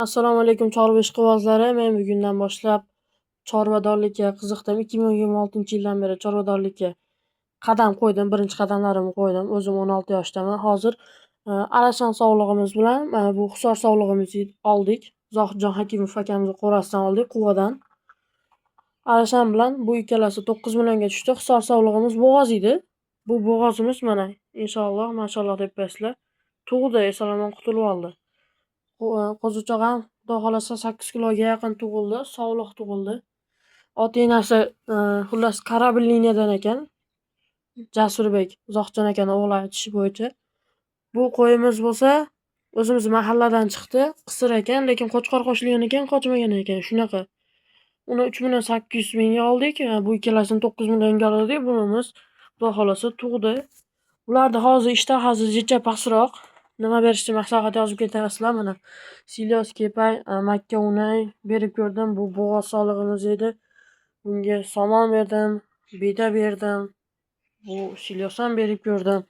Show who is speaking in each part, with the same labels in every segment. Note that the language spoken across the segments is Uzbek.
Speaker 1: Assalomu alaykum chorva ishqibozlari. Men bugundan boshlab chorvadorlikka qiziqdim. 2026-yildan beri chorvadorlikka qadam qo'ydim. Birinchi qadamlarimni qo'ydim. O'zim 16 yoshdaman. Hozir Arashan sog'lig'imiz bilan bu Hisor sog'lig'imizni oldik. Zohidjon Hakimov akamizni qo'rasidan oldik, Quvadan. Arashan bilan bu ikkalasi 9 millionga tushdi. Hisor sog'lig'imiz bo'g'oz edi. Bu bo'g'ozimiz mana inshaalloh, mashalloh deb qo'yasizlar. Tug'di, eson-omon qutulib oldi. Qo'zichoq ham Xudo xolasa 8 kiloga yaqin tug'ildi, sog'liq tug'ildi. Ota-enasi xullas Karabil liniyadan ekan. Jasurbek Zohidjon akani o'g'li aytishi bo'yicha. Bu qo'yimiz bo'lsa o'zimiz mahalladan chiqdi, qisir ekan, lekin qo'chqor qo'shilgan ekan, qochmagan ekan, shunaqa. Uni 3.800.000 ga oldik. Bu ikkalasini 9 millionga oldik. Bunimiz Xudo xolasa tug'di. Ularni hozir ishtahasi jicha pastroq. Nima berishni maslahat yozib ketasizlar mana. Silyos kepay, makka uni berib ko'rdim. Bu bo'g'oz sog'lig'imiz edi. Bunga somon berdim, beda berdim. Bu silyos ham berib ko'rdim.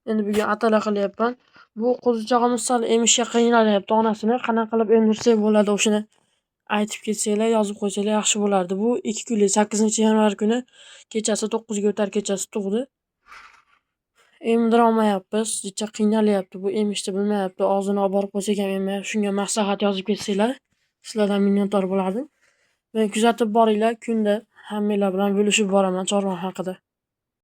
Speaker 1: Endi bugun atala qilyapman. Bu qo'zichog'imiz sal emishga qiynalyapti onasini. Qanaqa qilib emdirsak bo'ladi, o'shani aytib ketsanglar, yozib qo'ysanglar yaxshi bo'lardi. Bu 2 kunlik 8-yanvar kuni kechasi 9 ga o'tar kechasi tug'di. Emdira olmayapmiz, jicha qiynalyapti. Bu emishni bilmayapti. Og'zini olib borib qo'ysak ham emmayapti. Shunga maslahat yozib ketsanglar, sizlardan minnatdor bo'lardim. Meni kuzatib boringlar. Kunda hammanglar bilan bo'lishib boraman chorvam haqida.